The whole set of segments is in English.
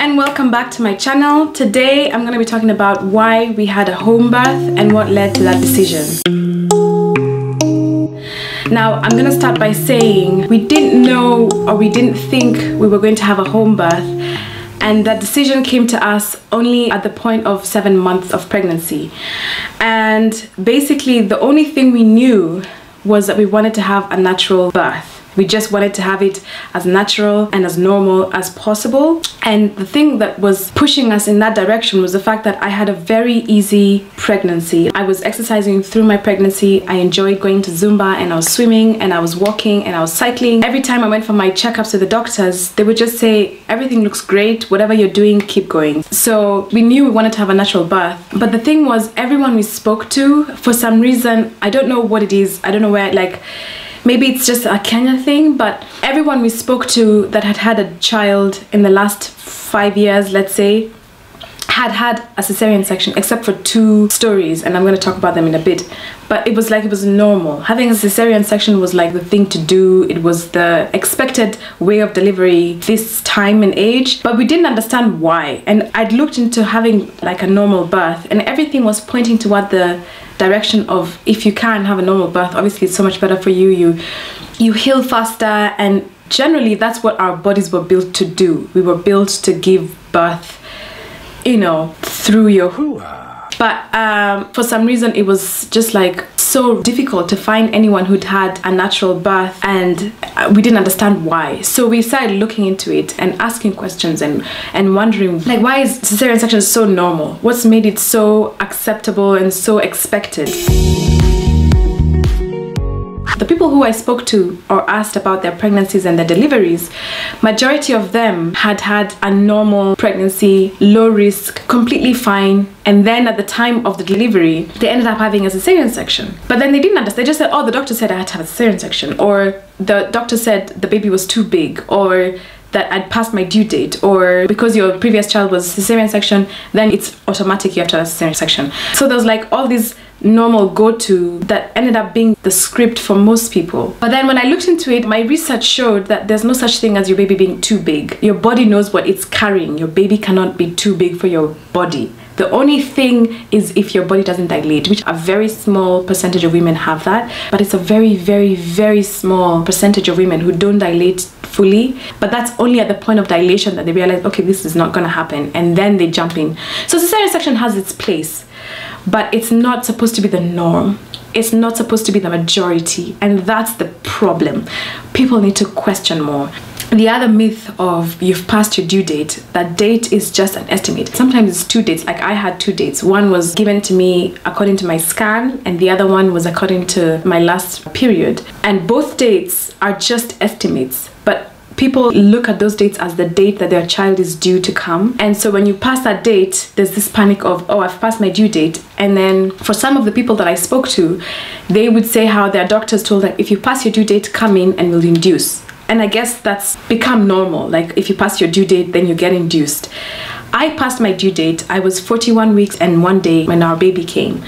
and welcome back to my channel. Today I'm going to be talking about why we had a home birth and what led to that decision. Now I'm going to start by saying we didn't know or we didn't think we were going to have a home birth, and that decision came to us only at the point of 7 months of pregnancy. And basically the only thing we knew was that we wanted to have a natural birth. We just wanted to have it as natural and as normal as possible. And the thing that was pushing us in that direction was the fact that I had a very easy pregnancy. I was exercising through my pregnancy. I enjoyed going to Zumba, and I was swimming, and I was walking, and I was cycling. Every time I went for my checkups to the doctors, they would just say, everything looks great, whatever you're doing, keep going. So we knew we wanted to have a natural birth. But the thing was, everyone we spoke to, for some reason, I don't know what it is, I don't know where, like, maybe it's just a Kenya thing, but everyone we spoke to that had had a child in the last 5 years, let's say, had a cesarean section, except for 2 stories, and I'm going to talk about them in a bit. But it was like it was normal. Having a cesarean section was like the thing to do. It was the expected way of delivery this time and age, but we didn't understand why. And I'd looked into having like a normal birth, and everything was pointing toward the direction of, if you can have a normal birth, obviously it's so much better for you. You heal faster, and generally that's what our bodies were built to do. We were built to give birth, you know, through your hoo-ha. But for some reason it was just like so difficult to find anyone who'd had a natural birth, and we didn't understand why. So we started looking into it and asking questions and wondering, like, why is cesarean section so normal? What's made it so acceptable and so expected? The people who I spoke to or asked about their pregnancies and their deliveries, majority of them had had a normal pregnancy, low risk, completely fine, and then at the time of the delivery they ended up having a cesarean section. But then they didn't understand. They just said, oh, the doctor said I had to have a cesarean section, or the doctor said the baby was too big, or that I'd passed my due date, or because your previous child was cesarean section, then it's automatic you have to have a cesarean section. So there was like all these normal go-to that ended up being the script for most people. But then when I looked into it, my research showed that there's no such thing as your baby being too big. Your body knows what it's carrying. Your baby cannot be too big for your body. The only thing is if your body doesn't dilate, which a very small percentage of women have that, but it's a very, very, very small percentage of women who don't dilate fully. But that's only at the point of dilation that they realize, okay, this is not going to happen, and then they jump in. So cesarean section has its place, but it's not supposed to be the norm. It's not supposed to be the majority, and that's the problem. People need to question more. The other myth of you've passed your due date, that date is just an estimate. Sometimes it's 2 dates. Like I had 2 dates. One was given to me according to my scan, and the other one was according to my last period. And both dates are just estimates, but people look at those dates as the date that their child is due to come. And so when you pass that date, there's this panic of, oh, I've passed my due date. And then for some of the people that I spoke to, they would say how their doctors told them, if you pass your due date, come in and we'll induce. And I guess that's become normal. Like if you pass your due date, then you get induced. I passed my due date. I was 41 weeks and 1 day when our baby came.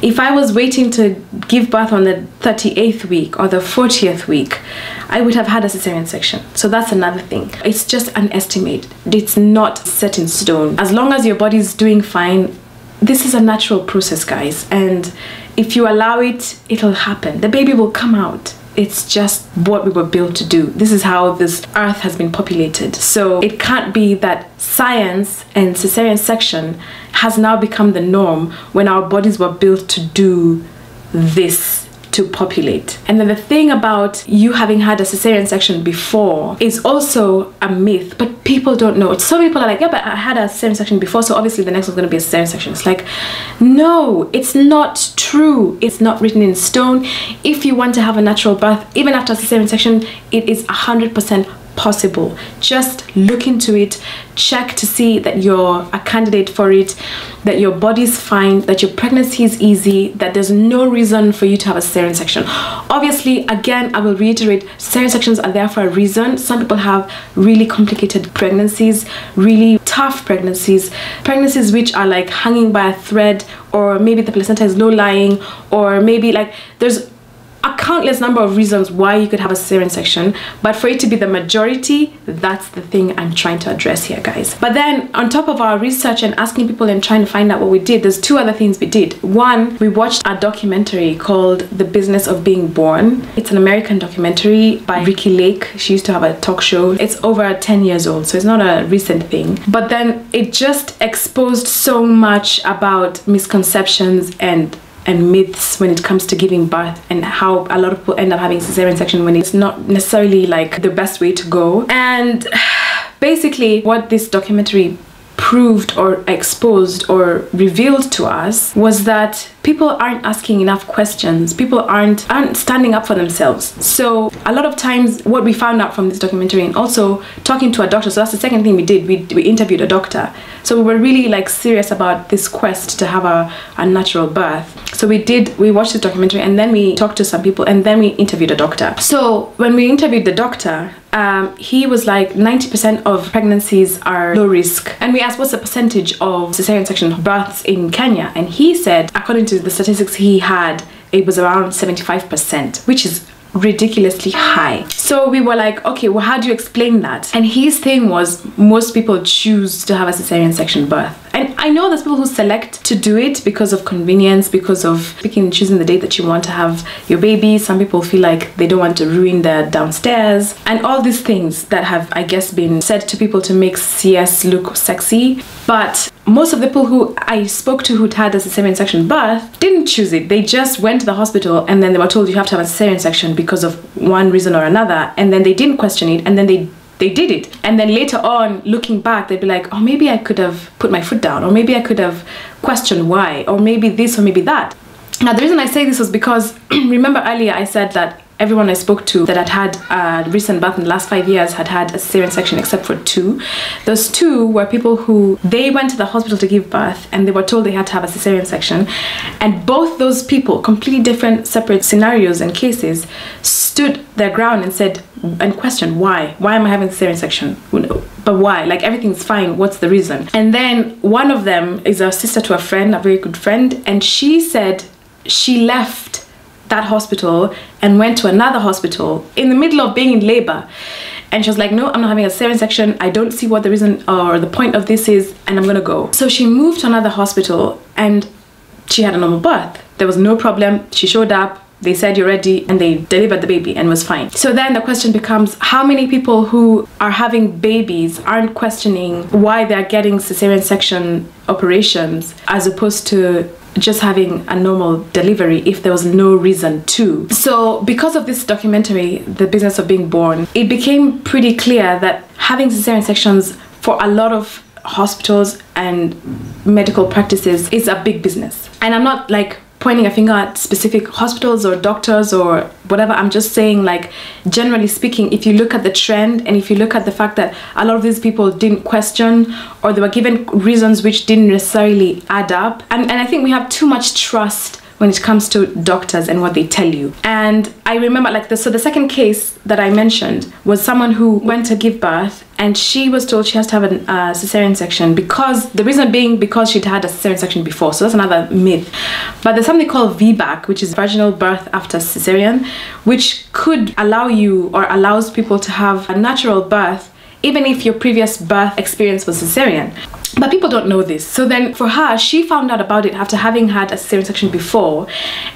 If I was waiting to give birth on the 38th week or the 40th week, I would have had a cesarean section. So that's another thing. It's just an estimate. It's not set in stone. As long as your body's doing fine, this is a natural process, guys. And if you allow it, it'll happen. The baby will come out. It's just what we were built to do. This is how this earth has been populated. So it can't be that science and cesarean section has now become the norm when our bodies were built to do this, to populate. And then the thing about you having had a cesarean section before is also a myth, but people don't know. Some people are like, yeah, but I had a cesarean section before, so obviously the next one's going to be a cesarean section. It's like, no, it's not true. It's not written in stone. If you want to have a natural birth, even after a cesarean section, it is 100% possible. Just look into it, check to see that you're a candidate for it, that your body's fine, that your pregnancy is easy, that there's no reason for you to have a cesarean section. Obviously, again, I will reiterate, cesarean sections are there for a reason. Some people have really complicated pregnancies, really tough pregnancies which are like hanging by a thread, or maybe the placenta is low lying, or maybe like there's a countless number of reasons why you could have a cesarean section, but for it to be the majority, that's the thing I'm trying to address here, guys. But then on top of our research and asking people and trying to find out what we did, there's two other things we did. One, we watched a documentary called The Business of Being Born. It's an American documentary by Ricky Lake. She used to have a talk show. It's over 10 years old, so it's not a recent thing. But then it just exposed so much about misconceptions and myths when it comes to giving birth, and how a lot of people end up having cesarean section when it's not necessarily like the best way to go. And basically what this documentary proved or exposed or revealed to us was that people aren't asking enough questions. People aren't standing up for themselves. So a lot of times what we found out from this documentary, and also talking to a doctor, so that's the second thing we did, we interviewed a doctor. So we were really like serious about this quest to have a natural birth. So we watched this documentary, and then we talked to some people, and then we interviewed a doctor. So when we interviewed the doctor, he was like 90% of pregnancies are low risk, and we asked what's the percentage of cesarean section births in Kenya, and he said according to the statistics he had, it was around 75%, which is ridiculously high. So we were like, okay, well, how do you explain that? And his thing was, most people choose to have a cesarean section birth. And I know there's people who select to do it because of convenience, because of picking and choosing the date that you want to have your baby. Some people feel like they don't want to ruin their downstairs, and all these things that have, I guess, been said to people to make CS look sexy. But most of the people who I spoke to who'd had a cesarean section birth didn't choose it. They just went to the hospital, and then they were told you have to have a cesarean section because of one reason or another, and then they didn't question it, and then they did it. And then later on, looking back, they'd be like, oh, maybe I could have put my foot down, or maybe I could have questioned why, or maybe this, or maybe that. Now, the reason I say this was because remember earlier I said that everyone I spoke to that had had a recent birth in the last 5 years had had a cesarean section except for 2. Those 2 were people who, they went to the hospital to give birth, and they were told they had to have a cesarean section, and both those people, completely different separate scenarios and cases, stood their ground and said and questioned why am I having a cesarean section, but why, like everything's fine, what's the reason? And then one of them is a sister to a friend, a very good friend, and she said she left that hospital and went to another hospital in the middle of being in labor, and she was like, no, I'm not having a cesarean section, I don't see what the reason or the point of this is, and I'm gonna go. So she moved to another hospital, and she had a normal birth. There was no problem. She showed up, they said you're ready, and they delivered the baby and was fine. So then the question becomes, how many people who are having babies aren't questioning why they're getting cesarean section operations as opposed to just having a normal delivery if there was no reason to? So because of this documentary, The Business of Being Born, it became pretty clear that having cesarean sections for a lot of hospitals and medical practices is a big business. And I'm not like pointing a finger at specific hospitals or doctors or whatever. I'm just saying, like, generally speaking, if you look at the trend and if you look at the fact that a lot of these people didn't question, or they were given reasons which didn't necessarily add up, and I think we have too much trust when it comes to doctors and what they tell you. And I remember, like, so the second case that I mentioned was someone who went to give birth, and she was told she has to have a cesarean section, because the reason being because she'd had a cesarean section before. So that's another myth. But there's something called VBAC, which is vaginal birth after cesarean, which could allow you, or allows people, to have a natural birth even if your previous birth experience was cesarean. But people don't know this. So then for her, she found out about it after having had a cesarean section before.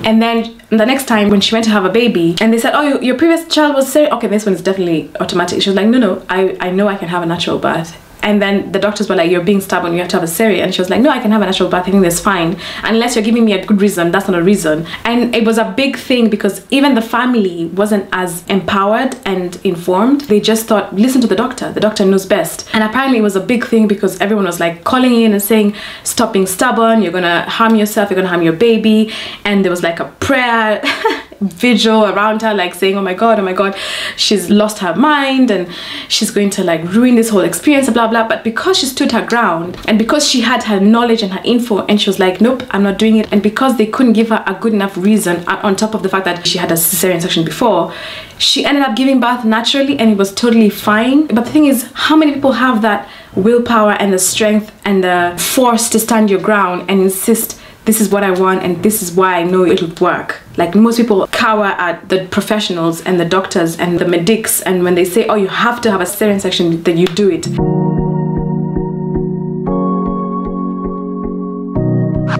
And then the next time when she went to have a baby, and they said, oh, your previous child was cesarean. Okay, this one is definitely automatic. She was like, no, I know I can have a natural birth. And then the doctors were like, you're being stubborn, you have to have a cesarean. And she was like, no, I can have a natural birth, I think that's fine. Unless you're giving me a good reason, that's not a reason. And it was a big thing because even the family wasn't as empowered and informed. They just thought, listen to the doctor knows best. And apparently it was a big thing because everyone was like calling in and saying, stop being stubborn, you're gonna harm yourself, you're gonna harm your baby. And there was like a prayer vigil around her, like saying, oh my god, she's lost her mind and she's going to like ruin this whole experience, blah blah. But because she stood her ground, and because she had her knowledge and her info, and she was like, nope, I'm not doing it, and because they couldn't give her a good enough reason on top of the fact that she had a cesarean section before, she ended up giving birth naturally, and it was totally fine. But the thing is, how many people have that willpower and the strength and the force to stand your ground and insist this is what I want and this is why I know it'll work. Like most people cower at the professionals and the doctors and the medics, and when they say, oh, you have to have a cesarean section, then you do it.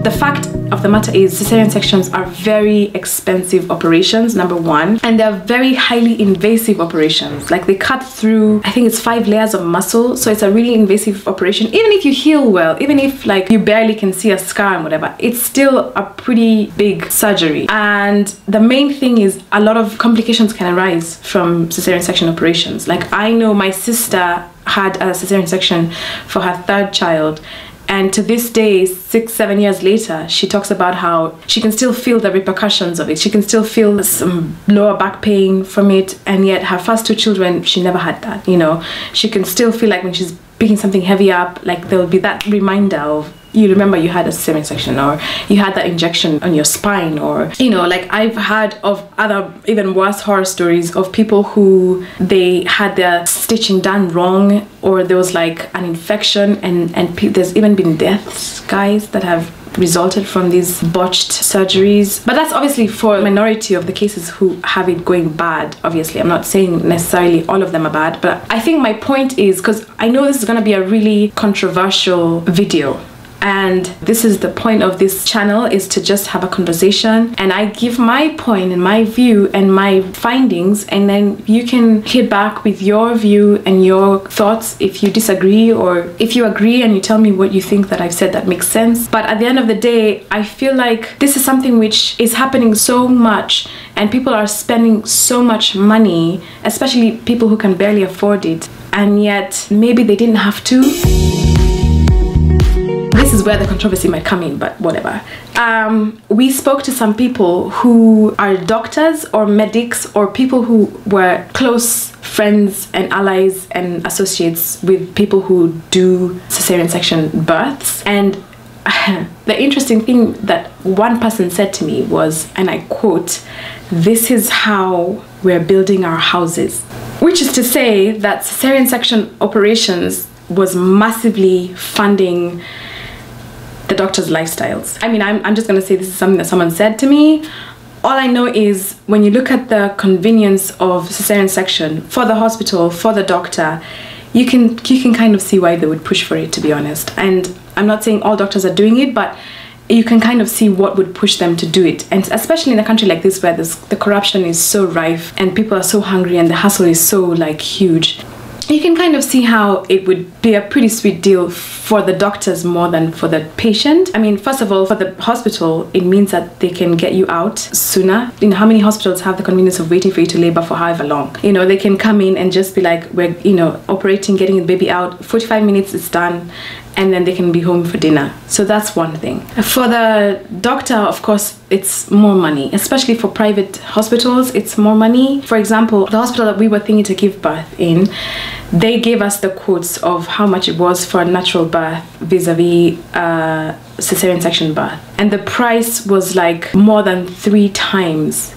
The fact of the matter is cesarean sections are very expensive operations, number one, and they're very highly invasive operations. Like they cut through, I think it's 5 layers of muscle, so it's a really invasive operation. Even if you heal well, even if like you barely can see a scar and whatever, it's still a pretty big surgery. And the main thing is a lot of complications can arise from cesarean section operations. Like I know my sister had a cesarean section for her 3rd child, and to this day, 6-7 years later, she talks about how she can still feel the repercussions of it. She can still feel some lower back pain from it, and yet her first 2 children, she never had that, you know. She can still feel like when she's picking something heavy up, like there will be that reminder of, you remember you had a cesarean section, or you had that injection on your spine, or, you know, like I've heard of other even worse horror stories of people who they had their stitching done wrong, or there was like an infection, and there's even been deaths, guys, that have resulted from these botched surgeries. But that's obviously for a minority of the cases who have it going bad. Obviously, I'm not saying necessarily all of them are bad, but I think my point is, because I know this is going to be a really controversial video, and this is the point of this channel, is to just have a conversation, and I give my point and my view and my findings, and then you can hit back with your view and your thoughts if you disagree, or if you agree and you tell me what you think that I've said that makes sense. But at the end of the day, I feel like this is something which is happening so much, and people are spending so much money, especially people who can barely afford it, and yet maybe they didn't have to. This is where the controversy might come in, but whatever. We spoke to some people who are doctors or medics, or people who were close friends and allies and associates with people who do cesarean section births. And the interesting thing that one person said to me was, and I quote, "This is how we're building our houses." Which is to say that cesarean section operations was massively funding the doctors' lifestyles. I mean, I'm just gonna say this is something that someone said to me. All I know is when you look at the convenience of cesarean section for the hospital, for the doctor, you can kind of see why they would push for it, to be honest. And I'm not saying all doctors are doing it, but you can kind of see what would push them to do it. And especially in a country like this where the corruption is so rife and people are so hungry and the hustle is so like huge, you can kind of see how it would be a pretty sweet deal for the doctors more than for the patient. I mean, first of all, for the hospital, it means that they can get you out sooner. You know, how many hospitals have the convenience of waiting for you to labor for however long? You know, they can come in and just be like, we're, you know, operating, getting the baby out, 45 minutes is done, and then they can be home for dinner. So that's one thing. For the doctor, of course, it's more money, especially for private hospitals, it's more money. For example, the hospital that we were thinking to give birth in, they gave us the quotes of how much it was for a natural birth vis-a-vis cesarean section birth. And the price was like more than 3 times.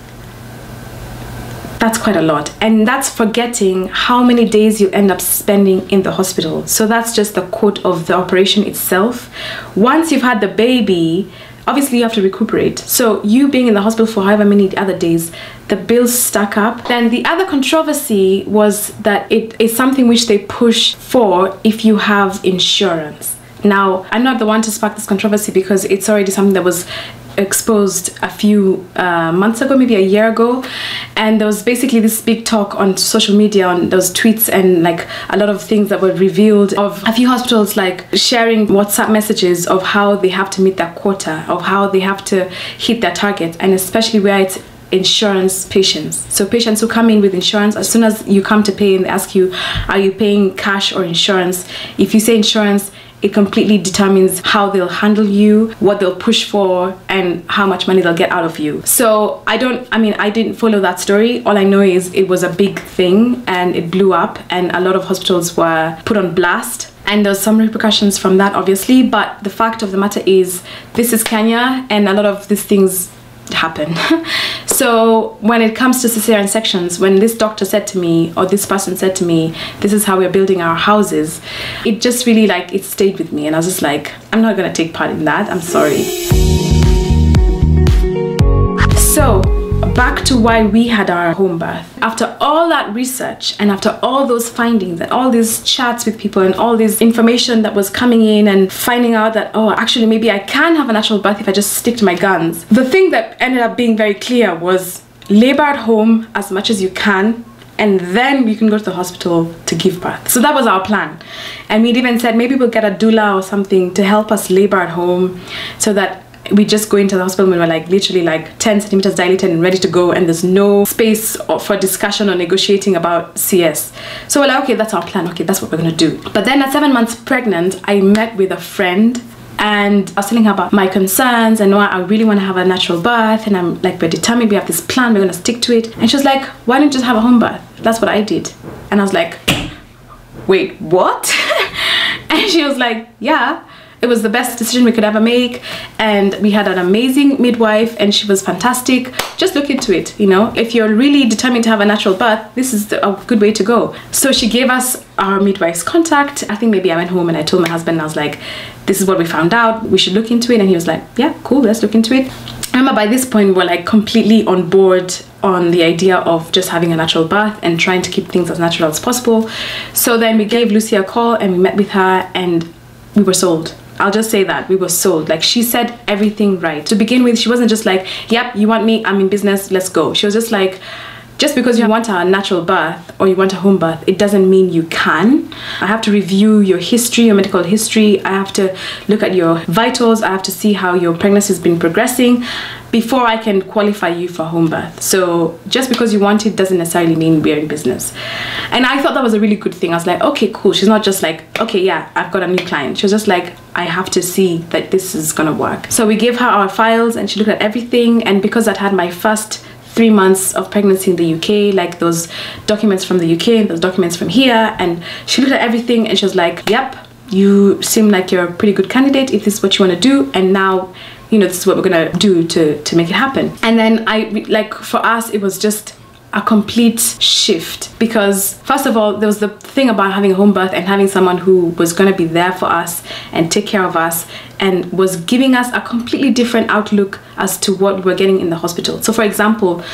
That's quite a lot, and that's forgetting how many days you end up spending in the hospital. So that's just the quote of the operation itself. Once you've had the baby, obviously you have to recuperate. So you being in the hospital for however many other days, the bills stack up. Then the other controversy was that it is something which they push for if you have insurance. Now, I'm not the one to spark this controversy because it's already something that was exposed a few months ago, maybe a year ago, and there was basically this big talk on social media, on those tweets and like a lot of things that were revealed of a few hospitals like sharing WhatsApp messages of how they have to meet their quota, of how they have to hit their target, and especially where it's insurance patients. So patients who come in with insurance, as soon as you come to pay and they ask you, are you paying cash or insurance? If you say insurance, it completely determines how they'll handle you, what they'll push for, and how much money they'll get out of you. So I didn't follow that story. All I know is it was a big thing and it blew up and a lot of hospitals were put on blast. And there's some repercussions from that, obviously, but the fact of the matter is this is Kenya and a lot of these things happen. So when it comes to cesarean sections, when this doctor said to me, or this person said to me, this is how we're building our houses, it just really like, it stayed with me, and I was just like, I'm not gonna take part in that, I'm sorry. So back to why we had our home birth. After all that research and after all those findings and all these chats with people and all this information that was coming in and finding out that, oh, actually maybe I can have a natural birth if I just stick to my guns, the thing that ended up being very clear was labor at home as much as you can, and then you can go to the hospital to give birth. So that was our plan. And we'd even said maybe we'll get a doula or something to help us labor at home, so that we just go into the hospital when we're like literally like 10 centimeters dilated and ready to go, and there's no space for discussion or negotiating about CS. So we're like, okay, that's our plan. Okay, that's what we're gonna do. But then at 7 months pregnant, I met with a friend, and I was telling her about my concerns and why I really want to have a natural birth, and I'm like, we're determined, we have this plan, we're gonna stick to it. And she was like, why don't you just have a home birth? That's what I did. And I was like, wait, what? And she was like, yeah, it was the best decision we could ever make, and we had an amazing midwife and she was fantastic. Just look into it, you know, if you're really determined to have a natural birth, this is a good way to go. So she gave us our midwife's contact. I think maybe I went home and I told my husband, I was like, this is what we found out, we should look into it. And he was like, yeah, cool, let's look into it. I remember by this point we're like completely on board on the idea of just having a natural birth and trying to keep things as natural as possible. So then we gave Lucy a call and we met with her and we were sold. I'll just say that we were sold. Like, she said everything right. To begin with, she wasn't just like, yep, you want me, I'm in business, let's go. She was just like, just because you want a natural birth or you want a home birth, it doesn't mean you can. I have to review your history, your medical history. I have to look at your vitals. I have to see how your pregnancy has been progressing before I can qualify you for home birth. So just because you want it doesn't necessarily mean we're in business. And I thought that was a really good thing. I was like, okay, cool. She's not just like, okay, yeah, I've got a new client. She was just like, I have to see that this is gonna work. So we gave her our files and she looked at everything. And because I'd had my first 3 months of pregnancy in the UK, like those documents from the UK and those documents from here, and she looked at everything and she was like, yep, you seem like you're a pretty good candidate if this is what you want to do, and now, you know, this is what we're gonna do to make it happen. And then like, for us, it was just a complete shift, because first of all, there was the thing about having a home birth and having someone who was going to be there for us and take care of us and was giving us a completely different outlook as to what we were getting in the hospital. So for example,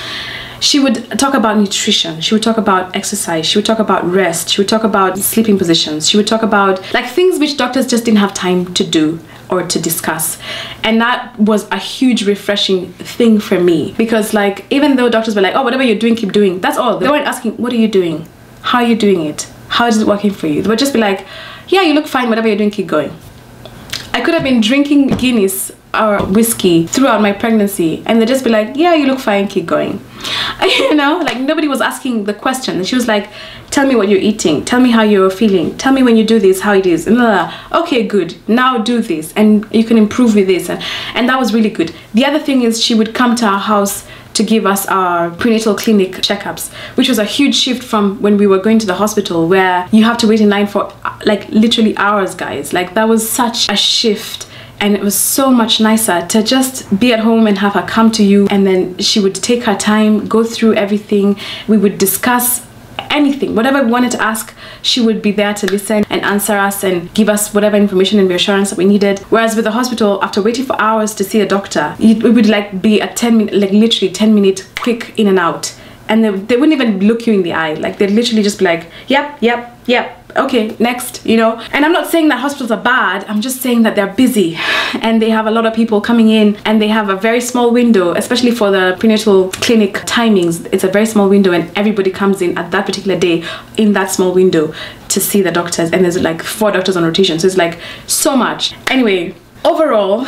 she would talk about nutrition, she would talk about exercise, she would talk about rest, she would talk about sleeping positions, she would talk about like things which doctors just didn't have time to do or to discuss. And that was a huge refreshing thing for me, because like, even though doctors were like, oh, whatever you're doing, keep doing, that's all. They weren't asking, what are you doing? How are you doing it? How is it working for you? They would just be like, yeah, you look fine, whatever you're doing, keep going. I could have been drinking Guinness or whiskey throughout my pregnancy and they'd just be like, yeah, you look fine, keep going. You know, like nobody was asking the question. And she was like, tell me what you're eating, tell me how you're feeling, tell me when you do this how it is, and okay, good, now do this and you can improve with this. And that was really good. The other thing is, she would come to our house to give us our prenatal clinic checkups, which was a huge shift from when we were going to the hospital, where you have to wait in line for like literally hours, guys. Like, that was such a shift. And it was so much nicer to just be at home and have her come to you, and then she would take her time, go through everything. We would discuss anything, whatever we wanted to ask, she would be there to listen and answer us and give us whatever information and reassurance that we needed. Whereas with the hospital, after waiting for hours to see a doctor, it would like be a 10-minute, like literally 10-minute quick in and out. And they wouldn't even look you in the eye. Like, they'd literally just be like, yep, yep, yep, okay, next, you know. And I'm not saying that hospitals are bad, I'm just saying that they're busy and they have a lot of people coming in, and they have a very small window, especially for the prenatal clinic timings. It's a very small window and everybody comes in at that particular day in that small window to see the doctors, and there's like 4 doctors on rotation, so it's like so much. Anyway, overall,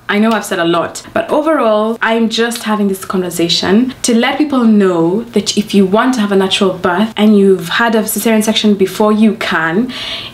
I know I've said a lot, but overall, I'm just having this conversation to let people know that if you want to have a natural birth and you've had a cesarean section before, you can.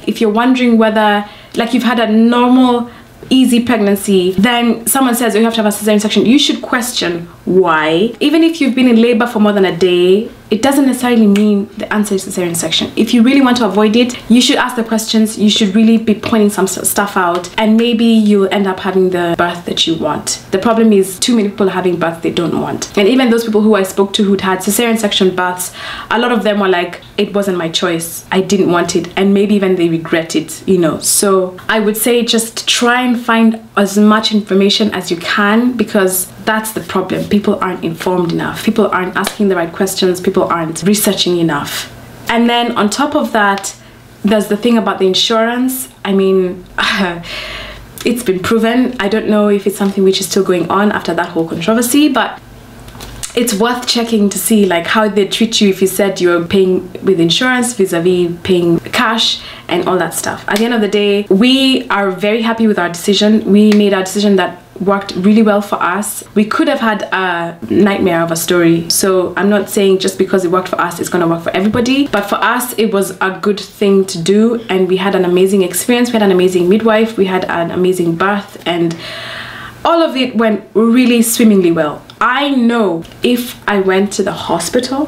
If you're wondering whether, like, you've had a normal, easy pregnancy, then someone says you have to have a cesarean section, you should question why. Even if you've been in labor for more than a day, it doesn't necessarily mean the answer is cesarean section. If you really want to avoid it, you should ask the questions, you should really be pointing some stuff out, and maybe you'll end up having the birth that you want. The problem is, too many people are having births they don't want. And even those people who I spoke to who'd had cesarean section births, a lot of them were like, it wasn't my choice, I didn't want it, and maybe even they regret it, you know. So I would say just try and find as much information as you can, because That's the problem. People aren't informed enough. People aren't asking the right questions. People aren't researching enough. And then on top of that, there's the thing about the insurance. I mean, it's been proven. I don't know if it's something which is still going on after that whole controversy, but it's worth checking to see like how they treat you if you said you're paying with insurance vis-a-vis paying cash and all that stuff. At the end of the day, we are very happy with our decision. We made our decision that worked really well for us. We could have had a nightmare of a story, so I'm not saying just because it worked for us it's gonna work for everybody, but for us it was a good thing to do, and we had an amazing experience. We had an amazing midwife, we had an amazing birth, and all of it went really swimmingly well. I know if I went to the hospital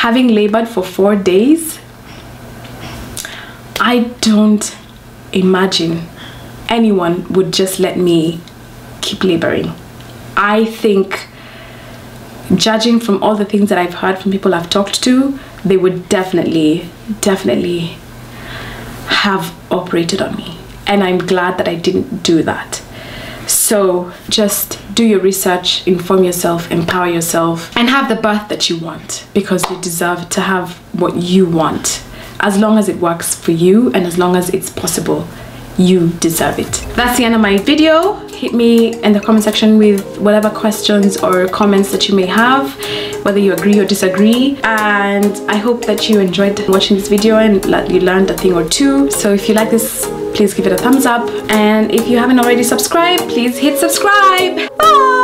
having labored for 4 days, I don't imagine anyone would just let me keep laboring. I think, judging from all the things that I've heard from people I've talked to, they would definitely have operated on me, and I'm glad that I didn't do that. So just do your research, inform yourself, empower yourself, and have the birth that you want, because you deserve to have what you want. As long as it works for you and as long as it's possible, you deserve it. That's the end of my video. Hit me in the comment section with whatever questions or comments that you may have, whether you agree or disagree, and I hope that you enjoyed watching this video and that you learned a thing or two. So if you like this, please give it a thumbs up, and if you haven't already subscribed, please hit subscribe. Bye!